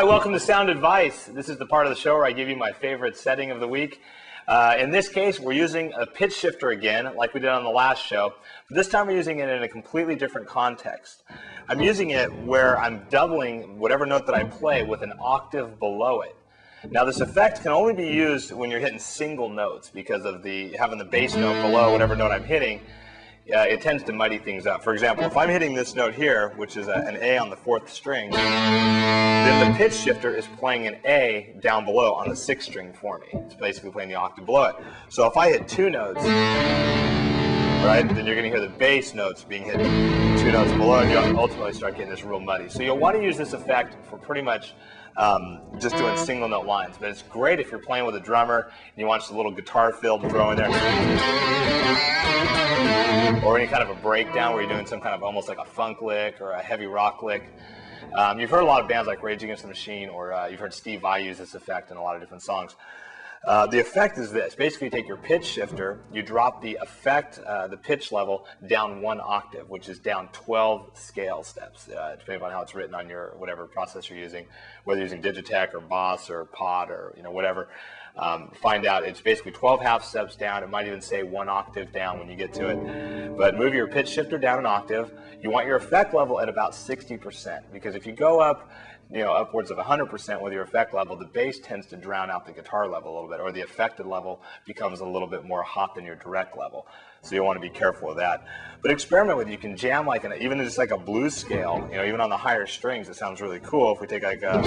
right, welcome to Sound Advice. This is the part of the show where I give you my favorite setting of the week. In this case, we're using a pitch shifter again, like we did on the last show. But this time we're using it in a completely different context. I'm using it where I'm doubling whatever note that I play with an octave below it. Now this effect can only be used when you're hitting single notes because of having the bass note below whatever note I'm hitting. It tends to muddy things up. For example, if I'm hitting this note here, which is an A on the 4th string, then the pitch shifter is playing an A down below on the 6th string for me. It's basically playing the octave below it. So if I hit 2 notes, right, then you're going to hear the bass notes being hit 2 notes below, and you'll ultimately start getting this real muddy. So you'll want to use this effect for pretty much just doing single note lines. But it's great if you're playing with a drummer and you want just a little guitar fill to throw in there. Or any kind of a breakdown where you're doing some kind of almost like a funk lick or a heavy rock lick. You've heard a lot of bands like Rage Against the Machine, or you've heard Steve Vai use this effect in a lot of different songs. The effect is this. Basically, you take your pitch shifter, you drop the effect, the pitch level, down 1 octave, which is down 12 scale steps, depending on how it's written on your whatever process you're using, whether you're using Digitech or Boss or Pod or whatever. Find out it's basically 12 half steps down. It might even say 1 octave down when you get to it. But move your pitch shifter down an octave. You want your effect level at about 60%, because if you go up, upwards of 100% with your effect level, the bass tends to drown out the guitar level a little bit, or the affected level becomes a little bit more hot than your direct level. So you want to be careful with that. But experiment with it. You can jam like even just like a blues scale, even on the higher strings, it sounds really cool. If we take like a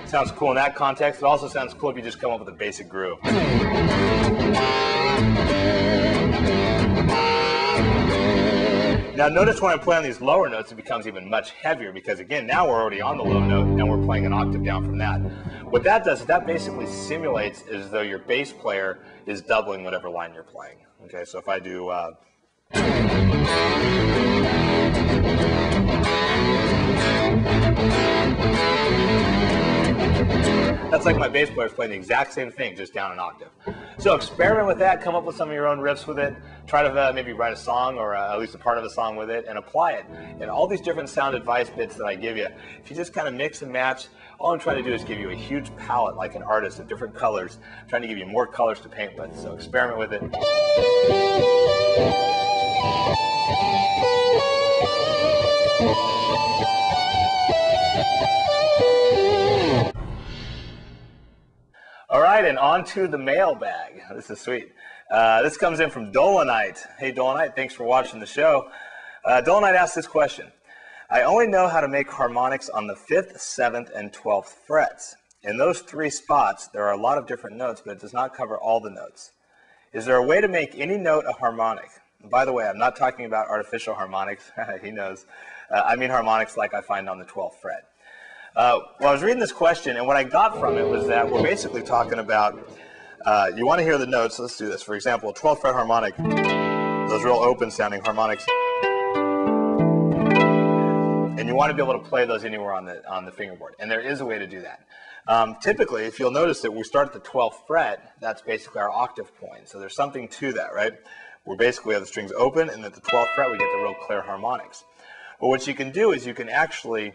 sounds cool in that context. It also sounds cool if you just come up with a basic groove. Now notice when I play on these lower notes, it becomes even much heavier because, again, now we're already on the low note and we're playing an octave down from that. What that does is that basically simulates as though your bass player is doubling whatever line you're playing. Okay, so if I do that's like my bass player is playing the exact same thing, just down an octave. So experiment with that, come up with some of your own riffs with it, try to maybe write a song or at least a part of a song with it and apply it. And all these different sound advice bits that I give you, if you just kind of mix and match, all I'm trying to do is give you a huge palette like an artist of different colors, trying to give you more colors to paint with. So experiment with it. All right, and on to the mailbag. This is sweet. This comes in from Dolonite. Hey, Dolonite, thanks for watching the show. Dolonite asked this question. I only know how to make harmonics on the 5th, 7th, and 12th frets. In those 3 spots, there are a lot of different notes, but it does not cover all the notes. Is there a way to make any note a harmonic? And by the way, I'm not talking about artificial harmonics. He knows. I mean harmonics like I find on the 12th fret. Well, I was reading this question, and what I got from it was that we're basically talking about, you want to hear the notes. Let's do this. For example, a 12th fret harmonic, those real open-sounding harmonics, and you want to be able to play those anywhere on the fingerboard, and there is a way to do that. Typically, if you'll notice that we start at the 12th fret, that's basically our octave point. So there's something to that, right? We're basically have the strings open, and at the 12th fret, we get the real clear harmonics. But what you can do is you can actually,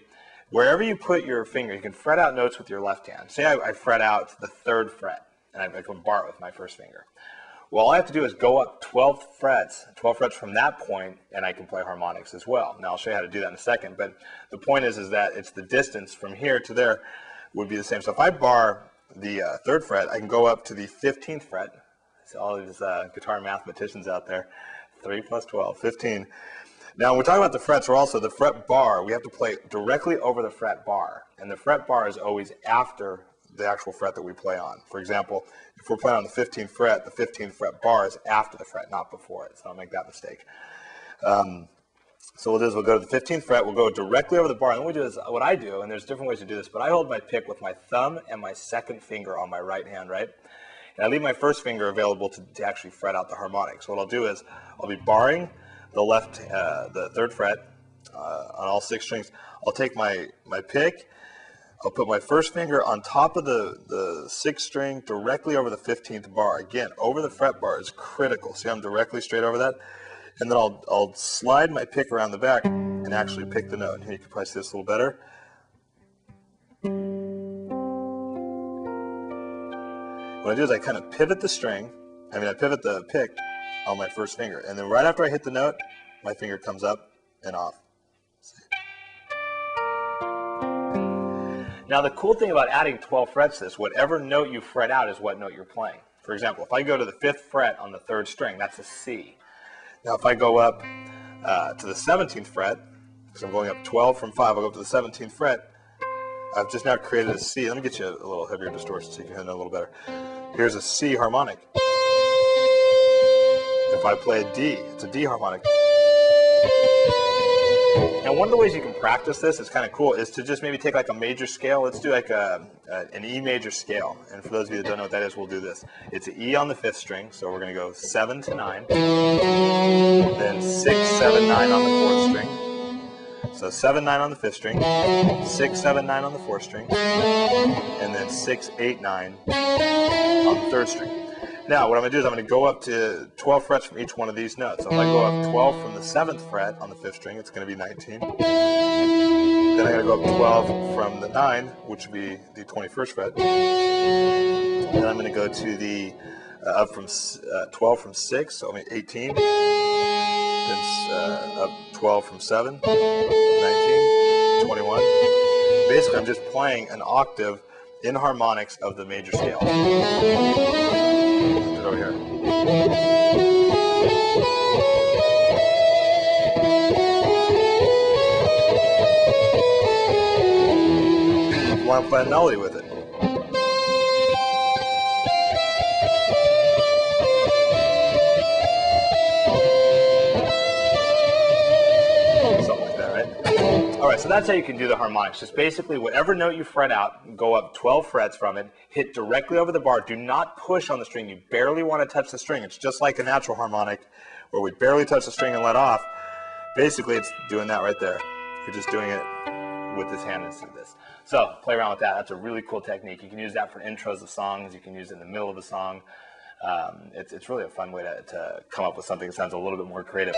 wherever you put your finger, you can fret out notes with your left hand. Say I fret out the 3rd fret, and I can bar it with my first finger. Well, all I have to do is go up 12 frets from that point, and I can play harmonics as well. Now, I'll show you how to do that in a second, but the point is that it's the distance from here to there would be the same. So if I bar the 3rd fret, I can go up to the 15th fret. So all these guitar mathematicians out there, 3 plus 12, 15. Now, when we're talking about the frets, we're also the fret bar. We have to play directly over the fret bar, and the fret bar is always after the actual fret that we play on. For example, if we're playing on the 15th fret, the 15th fret bar is after the fret, not before it, so don't make that mistake. So what we'll do is we'll go to the 15th fret, we'll go directly over the bar, and what we do is, what I do, and there's different ways to do this, but I hold my pick with my thumb and my 2nd finger on my right hand, right? And I leave my 1st finger available to actually fret out the harmonics. So what I'll do is, I'll be barring the 3rd fret, on all 6 strings. I'll take my pick, I'll put my first finger on top of the 6th string directly over the 15th bar. Again, over the fret bar is critical. See, I'm directly straight over that. And then I'll slide my pick around the back and actually pick the note. Here, you can probably see this a little better. What I do is I kind of pivot the string, I pivot the pick on my first finger. And then right after I hit the note, my finger comes up and off. Now the cool thing about adding 12 frets to this, whatever note you fret out is what note you're playing. For example, if I go to the 5th fret on the 3rd string, that's a C. Now if I go up to the 17th fret, because I'm going up 12 from 5, I'll go up to the 17th fret, I've just now created a C. Let me get you a little heavier distortion so you can know a little better. Here's a C harmonic. If I play a D, it's a D harmonic. Now one of the ways you can practice this, it's kind of cool, is to just maybe take like a major scale. Let's do like an E major scale. And for those of you that don't know what that is, we'll do this. It's an E on the 5th string, so we're going to go 7 to 9. Then 6, 7, 9 on the 4th string. So 7, 9 on the 5th string, 6, 7, 9 on the 4th string, and then 6, 8, 9 on the 3rd string. Now, what I'm going to do is I'm going to go up to 12 frets from each one of these notes. So if I go up 12 from the 7th fret on the 5th string, it's going to be 19. Then I'm going to go up 12 from the 9, which would be the 21st fret. And then I'm going to go to the up from 12 from 6, so 18. Then up 12 from 7, 19, 21. Basically, I'm just playing an octave in harmonics of the major scale. Put it over here. You want to play a melody with it. Alright, so that's how you can do the harmonics. Just basically whatever note you fret out, go up 12 frets from it, hit directly over the bar. Do not push on the string. You barely want to touch the string. It's just like a natural harmonic where we barely touch the string and let off. Basically, it's doing that right there. You're just doing it with this hand instead of this. So play around with that. That's a really cool technique. You can use that for intros of songs. You can use it in the middle of a song. It's really a fun way to come up with something that sounds a little bit more creative.